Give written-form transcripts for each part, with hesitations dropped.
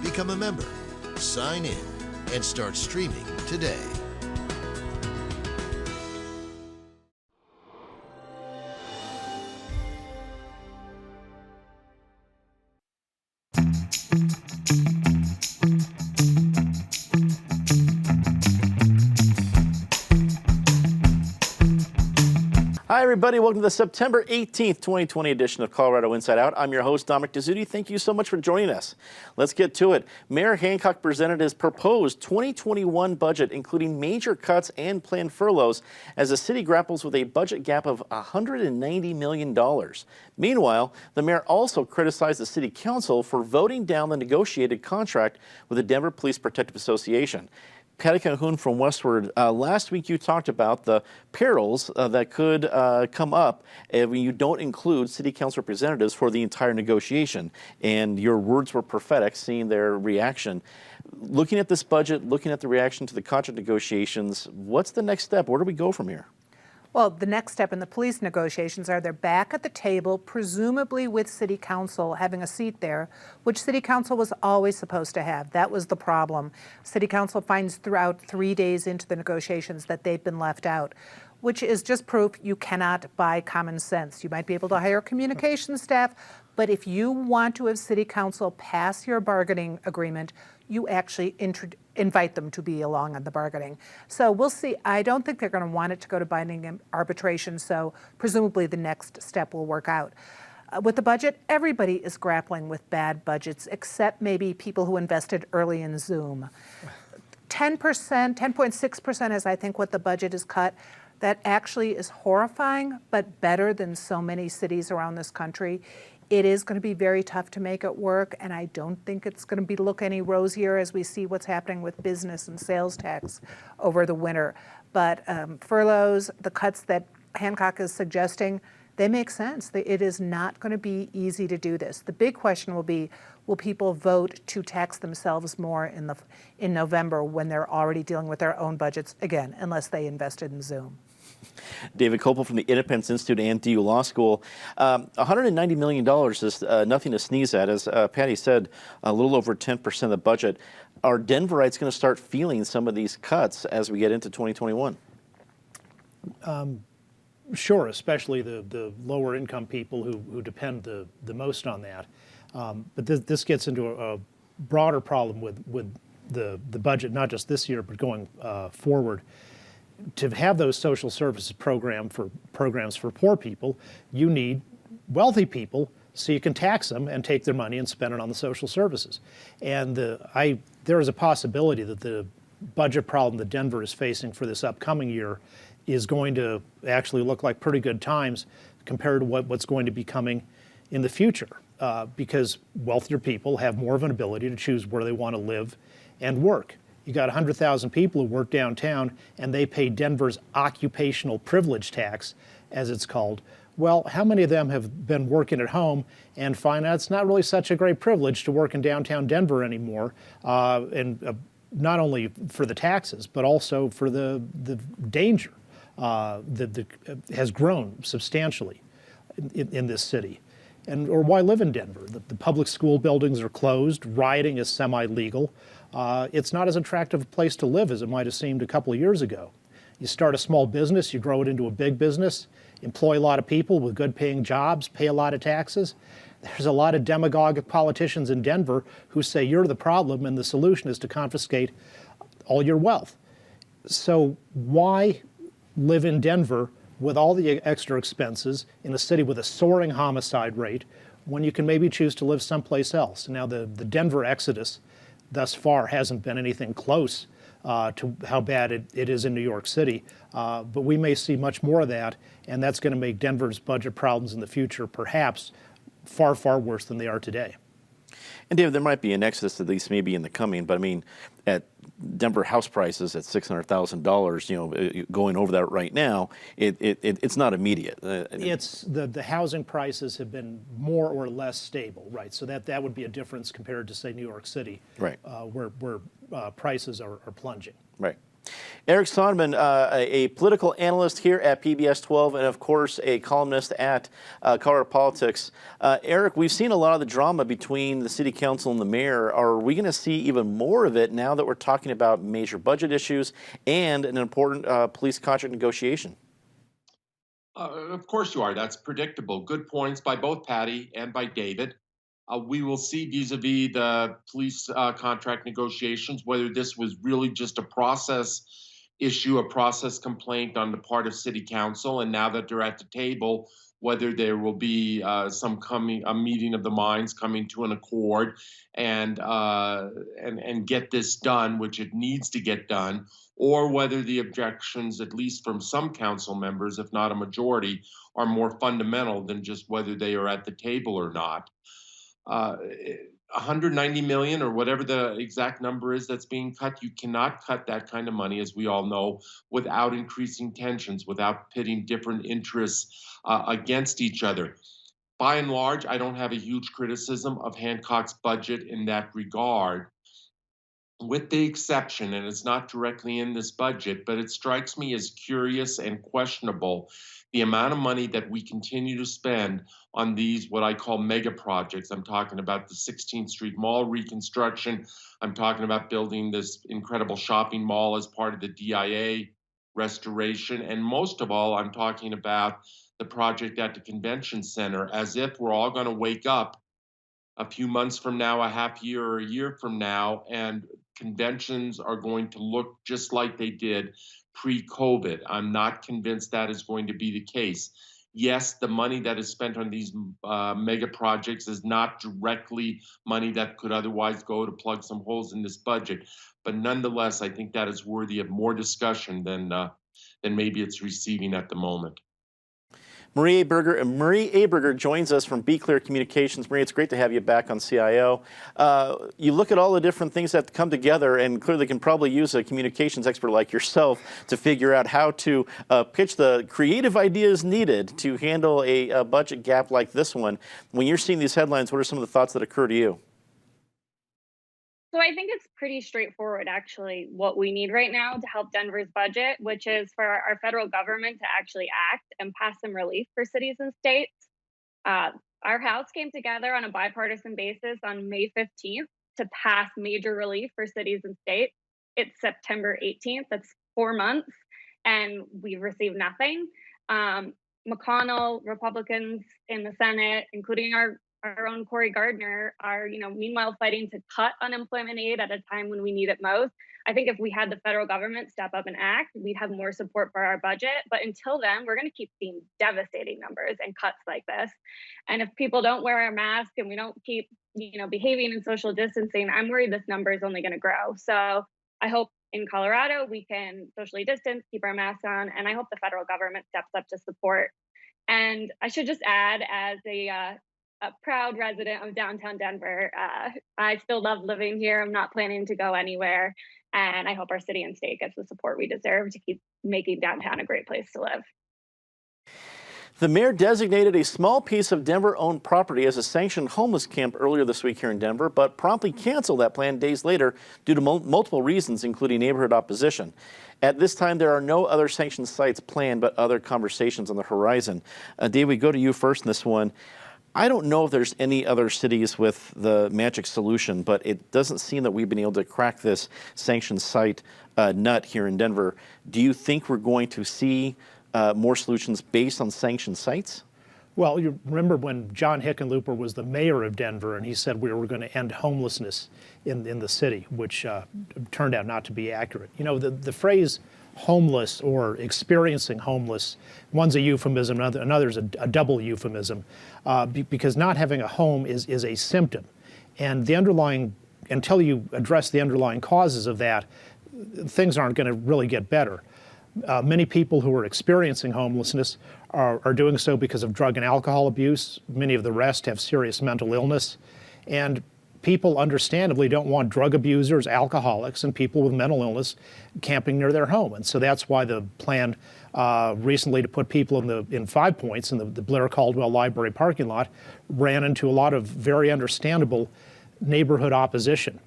Become a member, sign in, and start streaming today. Hi, everybody. Welcome to the September 18th, 2020 edition of Colorado Inside Out. I'm your host, Dominic Dezzutti. Thank you so much for joining us. Let's get to it. Mayor Hancock presented his proposed 2021 budget, including major cuts and planned furloughs, as the city grapples with a budget gap of $190 million. Meanwhile, the mayor also criticized the city council for voting down the negotiated contract with the Denver Police Protective Association. Patty Calhoun from Westward, last week you talked about the perils that could come up when you don't include city council representatives for the entire negotiation, and your words were prophetic, seeing their reaction. Looking at this budget, looking at the reaction to the contract negotiations, what's the next step? Where do we go from here? Well, the next step in the police negotiations are they're back at the table, presumably with City Council having a seat there, which City Council was always supposed to have. That was the problem. City Council finds throughout 3 days into the negotiations that they've been left out, which is just proof you cannot buy common sense. You might be able to hire communication staff, but if you want to have City Council pass your bargaining agreement, you actually invite them to be along on the bargaining. So we'll see. I don't think they're going to want it to go to binding arbitration, so presumably the next step will work out. With the budget, everybody is grappling with bad budgets, except maybe people who invested early in Zoom. 10%, 10.6% is I think what the budget is cut. That actually is horrifying, but better than so many cities around this country. It is going to be very tough to make it work, and I don't think it's going to look any rosier as we see what's happening with business and sales tax over the winter. But furloughs, the cuts that Hancock is suggesting, they make sense. It is not going to be easy to do this. The big question will be, will people vote to tax themselves more in November when they're already dealing with their own budgets, again, unless they invested in Zoom? David Kopel from the Independence Institute and DU Law School. $190 million is nothing to sneeze at. As Patty said, a little over 10% of the budget. Are Denverites going to start feeling some of these cuts as we get into 2021? Sure, especially the lower income people who depend the most on that. But this gets into a broader problem with the budget, not just this year, but going forward. To have those social services programs for poor people, you need wealthy people so you can tax them and take their money and spend it on the social services. And there is a possibility that the budget problem that Denver is facing for this upcoming year is going to actually look like pretty good times compared to what's going to be coming in the future, because wealthier people have more of an ability to choose where they want to live and work. You got 100,000 people who work downtown, and they pay Denver's occupational privilege tax, as it's called. Well, how many of them have been working at home and find out it's not really such a great privilege to work in downtown Denver anymore, and not only for the taxes, but also for the danger that has grown substantially in this city. Or why live in Denver? The public school buildings are closed, rioting is semi-legal. It's not as attractive a place to live as it might have seemed a couple of years ago. You start a small business, you grow it into a big business, employ a lot of people with good paying jobs, pay a lot of taxes. There's a lot of demagogic politicians in Denver who say you're the problem and the solution is to confiscate all your wealth. So why live in Denver with all the extra expenses in a city with a soaring homicide rate when you can maybe choose to live someplace else? Now the Denver exodus thus far hasn't been anything close to how bad it is in New York City, but we may see much more of that, and that's going to make Denver's budget problems in the future perhaps far, far worse than they are today. And David, there might be an exodus, at least maybe in the coming, but I mean, at Denver house prices at $600,000, you know, going over that right now, it's not immediate. It's the housing prices have been more or less stable, right? So that would be a difference compared to say New York City, right? Where prices are plunging. Right. Eric Sonneman, a political analyst here at PBS 12 and, of course, a columnist at Colorado Politics. Eric, we've seen a lot of the drama between the city council and the mayor. Are we going to see even more of it now that we're talking about major budget issues and an important police contract negotiation? Of course you are. That's predictable. Good points by both Patty and by David. We will see vis-a-vis the police contract negotiations, whether this was really just a process issue, a process complaint on the part of city council, and now that they're at the table, whether there will be a meeting of the minds coming to an accord and get this done, which it needs to get done, or whether the objections, at least from some council members, if not a majority, are more fundamental than just whether they are at the table or not. 190 million or whatever the exact number is that's being cut, you cannot cut that kind of money, as we all know, without increasing tensions, without pitting different interests against each other. By and large, I don't have a huge criticism of Hancock's budget in that regard, with the exception, and it's not directly in this budget, but it strikes me as curious and questionable, the amount of money that we continue to spend on these, what I call mega projects. I'm talking about the 16th Street Mall reconstruction. I'm talking about building this incredible shopping mall as part of the DIA restoration. And most of all, I'm talking about the project at the convention center, as if we're all going to wake up a few months from now, a half year or a year from now, and conventions are going to look just like they did pre-COVID. I'm not convinced that is going to be the case. Yes, the money that is spent on these mega projects is not directly money that could otherwise go to plug some holes in this budget, but nonetheless, I think that is worthy of more discussion than maybe it's receiving at the moment. Marie Aberger joins us from Be Clear Communications. Marie, it's great to have you back on CIO. You look at all the different things that come together and clearly can probably use a communications expert like yourself to figure out how to pitch the creative ideas needed to handle a budget gap like this one. When you're seeing these headlines, what are some of the thoughts that occur to you? So I think it's pretty straightforward, actually, what we need right now to help Denver's budget, which is for our federal government to actually act and pass some relief for cities and states. Our House came together on a bipartisan basis on May 15th to pass major relief for cities and states. It's September 18th. That's 4 months, and we've received nothing. McConnell, Republicans in the Senate, including our own Cory Gardner, are, meanwhile fighting to cut unemployment aid at a time when we need it most. I think if we had the federal government step up and act, we'd have more support for our budget. But until then, we're going to keep seeing devastating numbers and cuts like this. And if people don't wear our mask and we don't keep, behaving in social distancing, I'm worried this number is only going to grow. So I hope in Colorado we can socially distance, keep our masks on, and I hope the federal government steps up to support. And I should just add, as a proud resident of downtown Denver, I still love living here. I'm not planning to go anywhere. And I hope our city and state gets the support we deserve to keep making downtown a great place to live. The mayor designated a small piece of Denver-owned property as a sanctioned homeless camp earlier this week here in Denver, but promptly canceled that plan days later due to multiple reasons, including neighborhood opposition. At this time, there are no other sanctioned sites planned, but other conversations on the horizon. Dave, we go to you first in this one. I don't know if there's any other cities with the magic solution, but it doesn't seem that we've been able to crack this sanctioned site nut here in Denver. Do you think we're going to see more solutions based on sanctioned sites? Well, you remember when John Hickenlooper was the mayor of Denver and he said we were going to end homelessness in the city, which turned out not to be accurate. The phrase homeless or experiencing homeless, one's a euphemism, another's a double euphemism, because not having a home is a symptom. And until you address the underlying causes of that, things aren't going to really get better. Many people who are experiencing homelessness are doing so because of drug and alcohol abuse. Many of the rest have serious mental illness. And people understandably don't want drug abusers, alcoholics, and people with mental illness camping near their home. And so that's why the plan recently to put people in 5 Points in the Blair Caldwell Library parking lot ran into a lot of very understandable neighborhood opposition.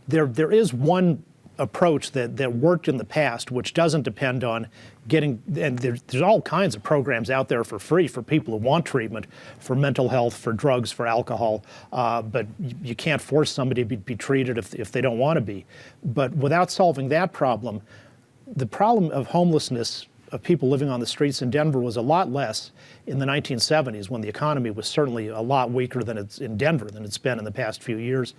There is one approach that worked in the past, which doesn't depend on getting, and there's all kinds of programs out there for free for people who want treatment for mental health, for drugs, for alcohol, but you can't force somebody to be treated if they don't want to be. But without solving that problem, the problem of homelessness, of people living on the streets in Denver, was a lot less in the 1970s, when the economy was certainly a lot weaker than it's in Denver than it's been in the past few years.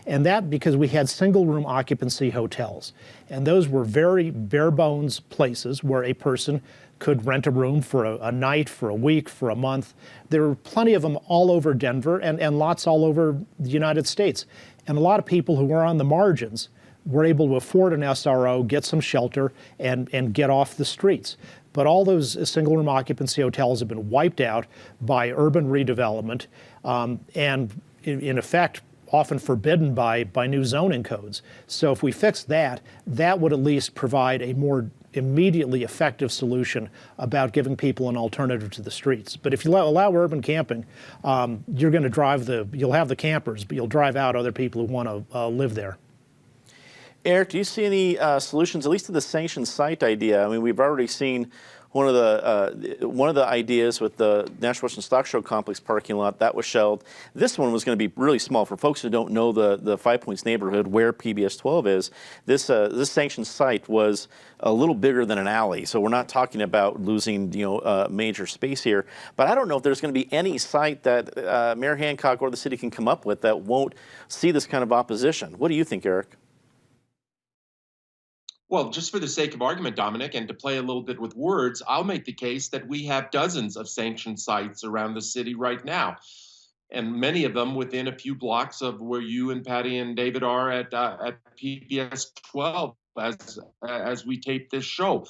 And that because we had single room occupancy hotels. And those were very bare bones places where a person could rent a room for a night, for a week, for a month. There were plenty of them all over Denver and lots all over the United States. And a lot of people who were on the margins were able to afford an SRO, get some shelter, and get off the streets. But all those single-room occupancy hotels have been wiped out by urban redevelopment, and in effect, often forbidden by new zoning codes. So if we fix that, that would at least provide a more immediately effective solution about giving people an alternative to the streets. But if you allow urban camping, you're going to you'll have the campers, but you'll drive out other people who want to live there. Eric, do you see any solutions, at least to the sanctioned site idea? I mean, we've already seen one of the ideas with the National Western Stock Show Complex parking lot that was shelved. This one was going to be really small. For folks who don't know the Five Points neighborhood where PBS 12 is, this sanctioned site was a little bigger than an alley. So we're not talking about losing major space here. But I don't know if there's going to be any site that Mayor Hancock or the city can come up with that won't see this kind of opposition. What do you think, Eric? Well, just for the sake of argument, Dominic, and to play a little bit with words, I'll make the case that we have dozens of sanctioned sites around the city right now, and many of them within a few blocks of where you and Patty and David are at PBS 12 as we tape this show.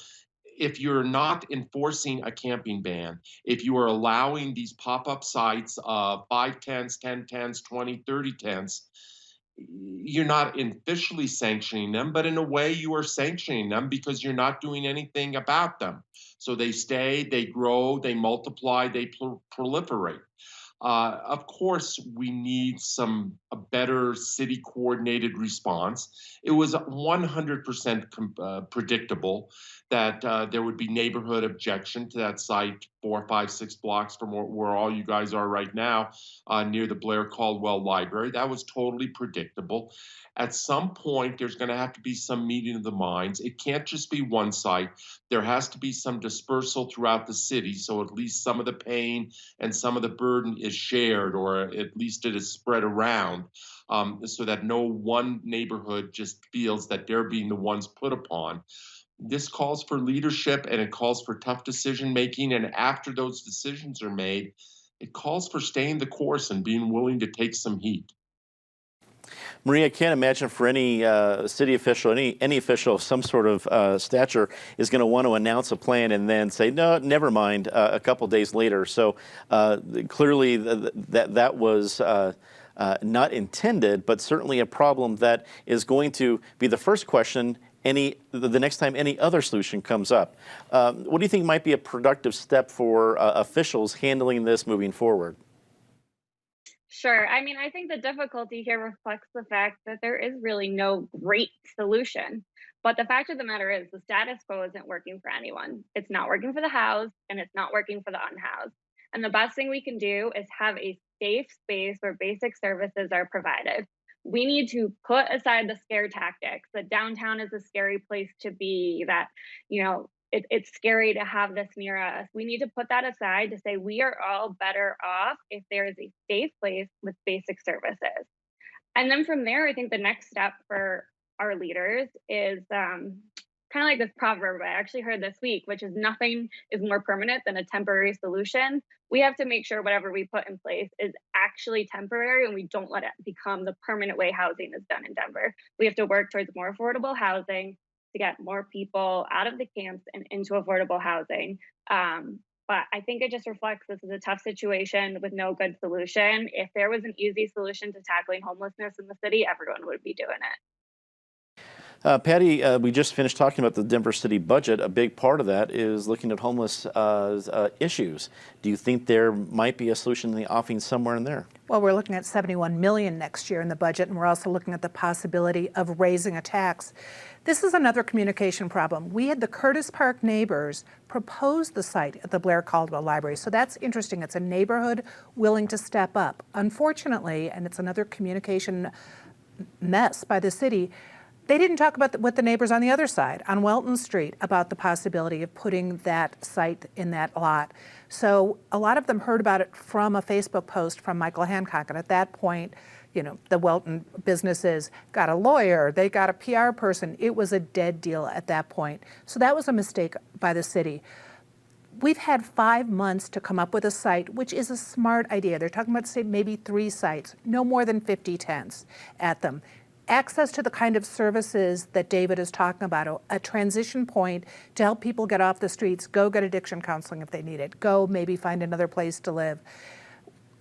If you're not enforcing a camping ban, if you are allowing these pop-up sites of 5 tents, 10 tents, 20, 30 tents, you're not officially sanctioning them, but in a way you are sanctioning them because you're not doing anything about them. So they stay, they grow, they multiply, they proliferate. Of course, we need a better city coordinated response. It was 100% predictable that there would be neighborhood objection to that site 4, 5, 6 blocks from where all you guys are right now, near the Blair Caldwell Library. That was totally predictable. At some point, there's going to have to be some meeting of the minds. It can't just be one site. There has to be some dispersal throughout the city, so at least some of the pain and some of the burden is shared, or at least it is spread around, so that no one neighborhood just feels that they're being the ones put upon. This calls for leadership, and it calls for tough decision making. And after those decisions are made, it calls for staying the course and being willing to take some heat. Maria, I can't imagine for any city official, any official of some sort of stature is going to want to announce a plan and then say, no, never mind, a couple days later. So clearly that was not intended, but certainly a problem that is going to be the first question the next time any other solution comes up. What do you think might be a productive step for officials handling this moving forward? Sure. I mean, I think the difficulty here reflects the fact that there is really no great solution. But the fact of the matter is the status quo isn't working for anyone. It's not working for the housed, and it's not working for the unhoused. And the best thing we can do is have a safe space where basic services are provided. We need to put aside the scare tactics, that downtown is a scary place to be, that, it's scary to have this near us. We need to put that aside to say we are all better off if there is a safe place with basic services. And then from there, I think the next step for our leaders is kind of like this proverb I actually heard this week, which is nothing is more permanent than a temporary solution. We have to make sure whatever we put in place is actually temporary, and we don't let it become the permanent way housing is done in Denver. We have to work towards more affordable housing to get more people out of the camps and into affordable housing. But I think it just reflects this is a tough situation with no good solution. If there was an easy solution to tackling homelessness in the city, everyone would be doing it. Patty, we just finished talking about the Denver City budget. A big part of that is looking at homeless issues. Do you think there might be a solution in the offing somewhere in there? Well, we're looking at $71 million next year in the budget, and we're also looking at the possibility of raising a tax. This is another communication problem. We had the Curtis Park neighbors propose the site at the Blair Caldwell Library, so that's interesting. It's a neighborhood willing to step up. Unfortunately, and it's another communication mess by the city, they didn't talk about with the neighbors on the other side, on Welton Street, about the possibility of putting that site in that lot. So a lot of them heard about it from a Facebook post from Michael Hancock, and at that point, the Welton businesses got a lawyer, they got a PR person. It was a dead deal at that point. So that was a mistake by the city. We've had 5 months to come up with a site, which is a smart idea. They're talking about, say, maybe 3 sites, no more than 50 tents at them. Access to the kind of services that David is talking about, a transition point to help people get off the streets, go get addiction counseling if they need it, go maybe find another place to live.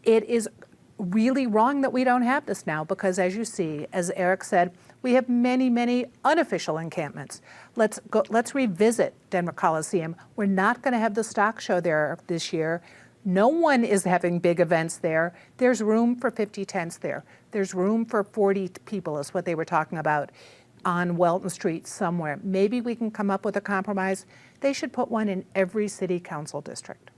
It is really wrong that we don't have this now because, as you see, as Eric said, we have many, many unofficial encampments. Let's revisit Denver Coliseum. We're not going to have the stock show there this year. No one is having big events there. There's room for 50 tents there. There's room for 40 people is what they were talking about on Welton Street somewhere. Maybe we can come up with a compromise. They should put one in every city council district.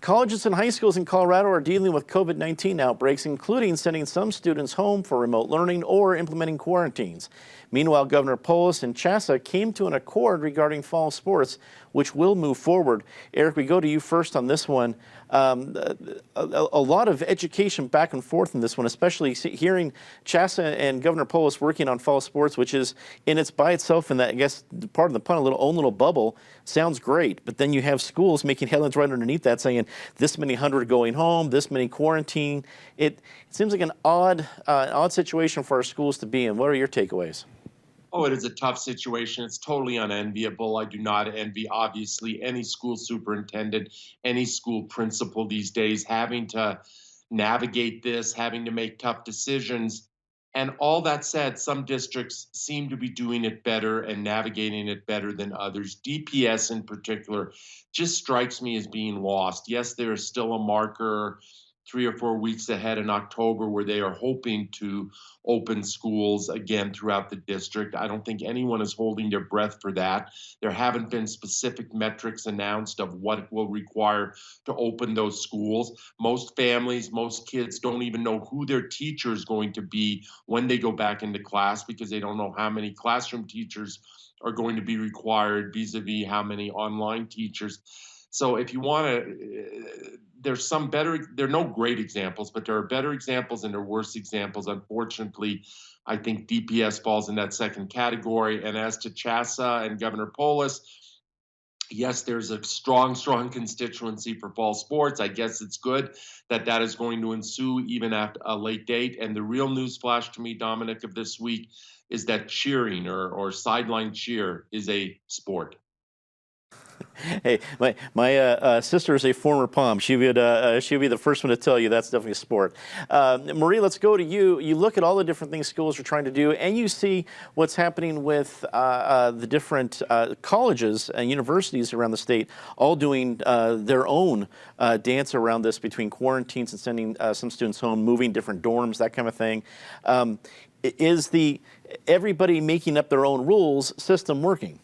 Colleges and high schools in Colorado are dealing with COVID-19 outbreaks, including sending some students home for remote learning or implementing quarantines. Meanwhile, Governor Polis and CHSA came to an accord regarding fall sports, which will move forward. Eric, we go to you first on this one. A lot of education back and forth in this one, especially hearing CHSA and Governor Polis working on fall sports, which is by itself in that, I guess, part of the pun, own little bubble, sounds great. But then you have schools making headlines right underneath that saying this many hundred going home, this many quarantine. It seems like an odd situation for our schools to be in. What are your takeaways? Oh, it is a tough situation. It's totally unenviable. I do not envy, obviously, any school superintendent, any school principal these days having to navigate this, having to make tough decisions. And all that said, some districts seem to be doing it better and navigating it better than others. DPS in particular just strikes me as being lost. Yes, there is still a marker 3 or 4 weeks ahead in October where they are hoping to open schools again throughout the district. I don't think anyone is holding their breath for that. There haven't been specific metrics announced of what it will require to open those schools. Most families, most kids don't even know who their teacher is going to be when they go back into class because they don't know how many classroom teachers are going to be required vis-a-vis how many online teachers. So if you want to, there are no great examples, but there are better examples and there are worse examples. Unfortunately, I think DPS falls in that second category. And as to CHSA and Governor Polis, yes, there's a strong constituency for fall sports. I guess it's good that that is going to ensue even at a late date. And the real news flash to me, Dominic, of this week is that cheering or sideline cheer is a sport. Hey, my sister is a former Pom. She'll be the first one to tell you that's definitely a sport. Marie, let's go to you. You look at all the different things schools are trying to do, and you see what's happening with the different colleges and universities around the state, all doing their own dance around this between quarantines and sending some students home, moving different dorms, that kind of thing. Is the everybody making up their own rules system working?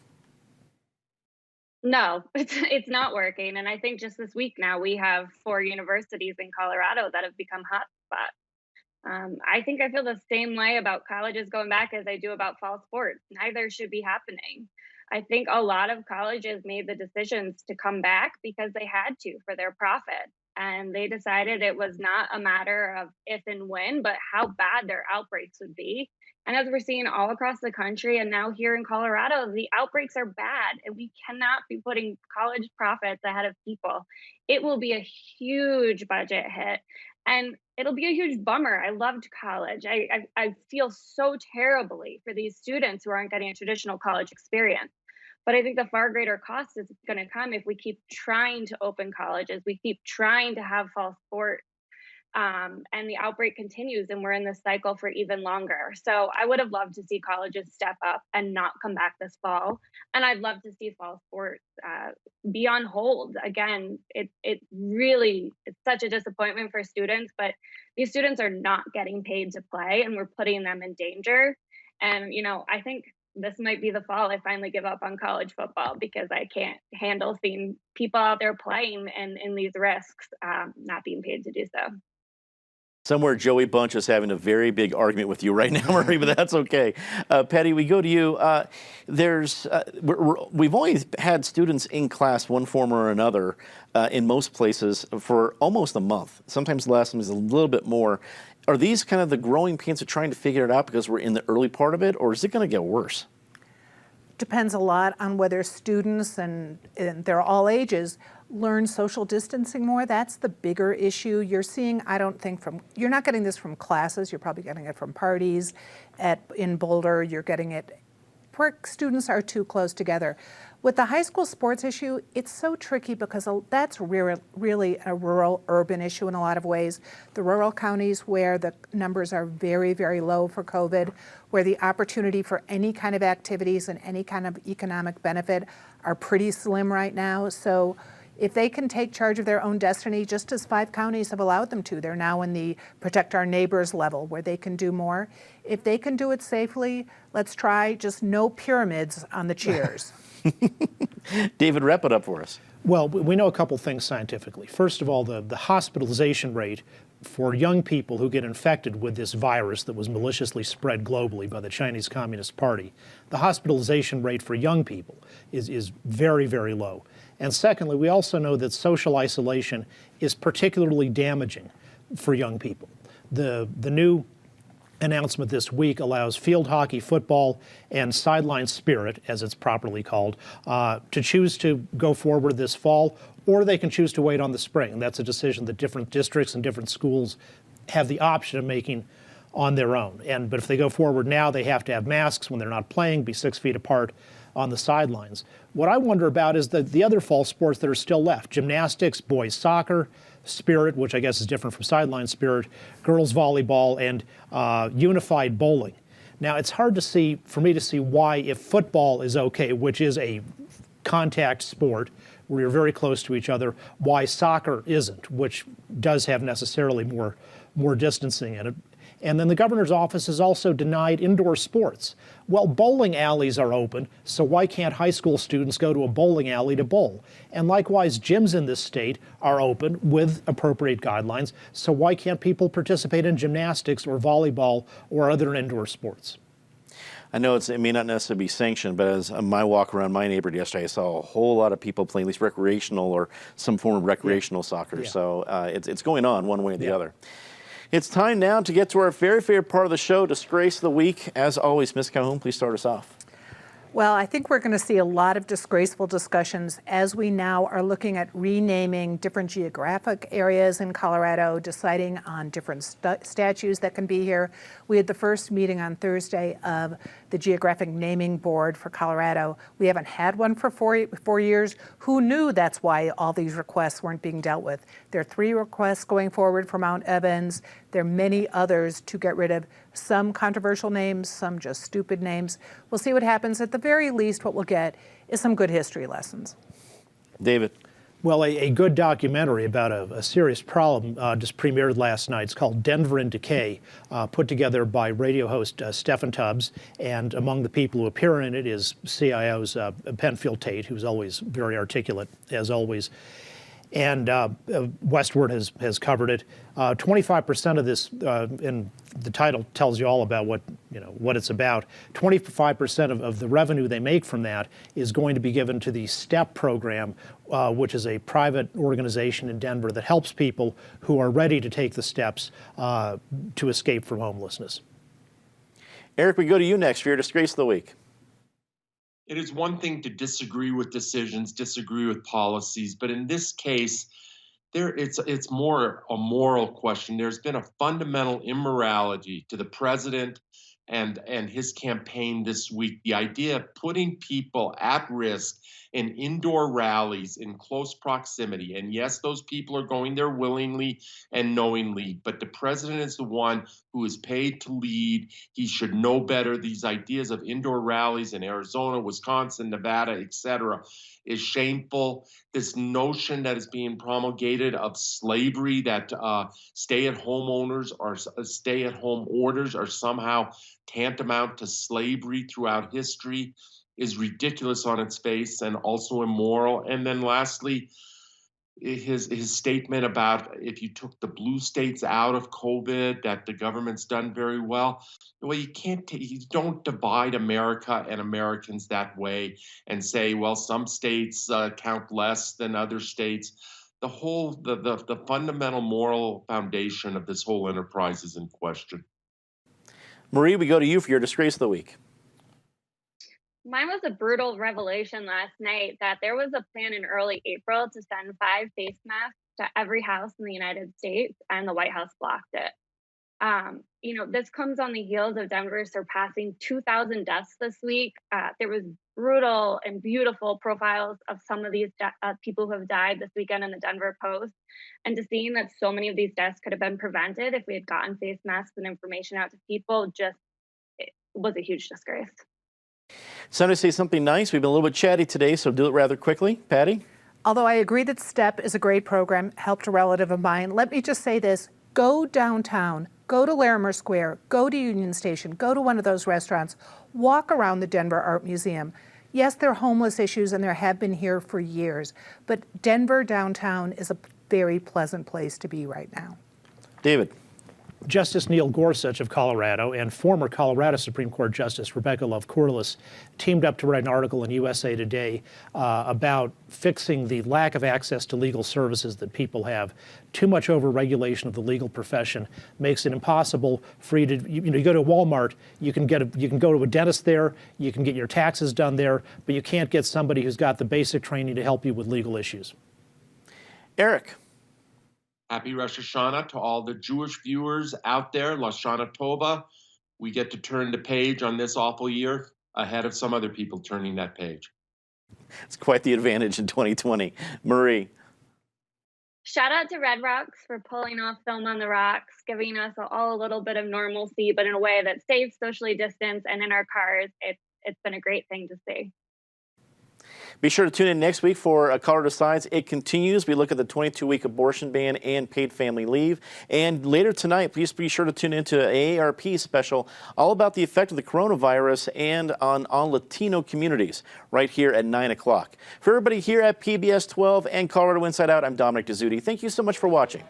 No, it's not working. And I think just this week now we have 4 universities in Colorado that have become hotspots. I think I feel the same way about colleges going back as I do about fall sports. Neither should be happening. I think a lot of colleges made the decisions to come back because they had to for their profit. And they decided it was not a matter of if and when, but how bad their outbreaks would be. And as we're seeing all across the country and now here in Colorado, the outbreaks are bad and we cannot be putting college profits ahead of people. It will be a huge budget hit and it'll be a huge bummer. I loved college. I feel so terribly for these students who aren't getting a traditional college experience. But I think the far greater cost is going to come if we keep trying to open colleges, we keep trying to have fall sports. and the outbreak continues, and we're in this cycle for even longer. So I would have loved to see colleges step up and not come back this fall, and I'd love to see fall sports be on hold again. It really, it's such a disappointment for students, but these students are not getting paid to play, and we're putting them in danger. And I think this might be the fall I finally give up on college football, because I can't handle seeing people out there playing and in these risks, not being paid to do so. Somewhere Joey Bunch is having a very big argument with you right now, Marie, but that's okay. Patty, we go to you. We've always had students in class, one form or another, in most places for almost a month, sometimes less, sometimes a little bit more. Are these kind of the growing pains of trying to figure it out because we're in the early part of it, or is it going to get worse? Depends a lot on whether students, and they're all ages, learn social distancing more. That's the bigger issue. You're seeing, I don't think you're not getting this from classes, you're probably getting it from parties in Boulder, you're getting it where students are too close together. With the high school sports issue, it's so tricky because that's really a rural-urban issue in a lot of ways. The rural counties where the numbers are very, very low for COVID, where the opportunity for any kind of activities and any kind of economic benefit are pretty slim right now. So if they can take charge of their own destiny, just as 5 counties have allowed them to, they're now in the protect our neighbors level where they can do more. If they can do it safely, let's try just no pyramids on the cheers. David, wrap it up for us. Well, we know a couple things scientifically. First of all, the hospitalization rate for young people who get infected with this virus that was maliciously spread globally by the Chinese Communist Party, the hospitalization rate for young people is very, very low. And secondly, we also know that social isolation is particularly damaging for young people. The new announcement this week allows field hockey, football, and sideline spirit, as it's properly called, to choose to go forward this fall, or they can choose to wait on the spring. And that's a decision that different districts and different schools have the option of making on their own. But if they go forward now, they have to have masks when they're not playing, be 6 feet apart on the sidelines. What I wonder about is the other fall sports that are still left: gymnastics, boys soccer, spirit, which I guess is different from sideline spirit, girls volleyball, and unified bowling. Now, it's hard for me to see why, if football is okay, which is a contact sport where you're very close to each other, why soccer isn't, which does have necessarily more distancing in it. And then the governor's office has also denied indoor sports. Well, bowling alleys are open, so why can't high school students go to a bowling alley to bowl? And likewise, gyms in this state are open with appropriate guidelines, so why can't people participate in gymnastics or volleyball or other indoor sports? I know it may not necessarily be sanctioned, but as my walk around my neighborhood yesterday, I saw a whole lot of people playing at least recreational or some form of recreational soccer. Yeah. So it's going on one way or the other. It's time now to get to our very favorite part of the show, Disgrace of the Week. As always, Ms. Calhoun, please start us off. Well, I think we're going to see a lot of disgraceful discussions as we now are looking at renaming different geographic areas in Colorado, deciding on different statues that can be here. We had the first meeting on Thursday of the Geographic Naming Board for Colorado. We haven't had one for four years. Who knew that's why all these requests weren't being dealt with? There are 3 requests going forward for Mount Evans. There are many others to get rid of some controversial names, some just stupid names. We'll see what happens. At the very least, what we'll get is some good history lessons. David. Well, a good documentary about a serious problem just premiered last night. It's called Denver in Decay, put together by radio host Stephen Tubbs, and among the people who appear in it is CIO's Penfield Tate, who's always very articulate, as always. And Westward has covered it. 25% of this, and the title tells you all about what it's about. 25% of the revenue they make from that is going to be given to the STEP program, which is a private organization in Denver that helps people who are ready to take the steps to escape from homelessness. Eric, we go to you next for your Disgrace of the Week. It is one thing to disagree with decisions, disagree with policies, but in this case, it's more a moral question. There's been a fundamental immorality to the president and his campaign this week. The idea of putting people at risk in indoor rallies in close proximity. And yes, those people are going there willingly and knowingly, but the president is the one who is paid to lead. He should know better. These ideas of indoor rallies in Arizona, Wisconsin, Nevada, etc., is shameful. This notion that is being promulgated of slavery, that stay-at-home owners or stay-at-home orders are somehow tantamount to slavery throughout history, is ridiculous on its face and also immoral. And then lastly, his statement about if you took the blue states out of COVID, that the government's done very well. Well, you don't divide America and Americans that way and say, well, some states count less than other states. The fundamental moral foundation of this whole enterprise is in question. Marie, we go to you for your disgrace of the week. Mine was a brutal revelation last night that there was a plan in early April to send 5 face masks to every house in the United States, and the White House blocked it. This comes on the heels of Denver surpassing 2,000 deaths this week. There was brutal and beautiful profiles of some of these people who have died this weekend in the Denver Post. And to seeing that so many of these deaths could have been prevented if we had gotten face masks and information out to people, it was a huge disgrace. It's time to say something nice. We've been a little bit chatty today, so do it rather quickly. Patty? Although I agree that STEP is a great program, helped a relative of mine, let me just say this. Go downtown, go to Larimer Square, go to Union Station, go to one of those restaurants, walk around the Denver Art Museum. Yes, there are homeless issues and there have been here for years, but Denver downtown is a very pleasant place to be right now. David? Justice Neil Gorsuch of Colorado and former Colorado Supreme Court Justice Rebecca Love Corliss teamed up to write an article in USA Today about fixing the lack of access to legal services that people have. Too much overregulation of the legal profession makes it impossible for you to, you go to Walmart, you can go to a dentist there, you can get your taxes done there, but you can't get somebody who's got the basic training to help you with legal issues. Eric? Happy Rosh Hashanah to all the Jewish viewers out there. Lashana Tova. We get to turn the page on this awful year ahead of some other people turning that page. It's quite the advantage in 2020. Marie? Shout out to Red Rocks for pulling off Film on the Rocks, giving us all a little bit of normalcy, but in a way that stays socially distanced and in our cars. It's been a great thing to see. Be sure to tune in next week for Colorado Decides. It continues. We look at the 22-week abortion ban and paid family leave. And later tonight, please be sure to tune into AARP special all about the effect of the coronavirus and on Latino communities right here at 9 o'clock. For everybody here at PBS 12 and Colorado Inside Out, I'm Dominic Dezzutti. Thank you so much for watching.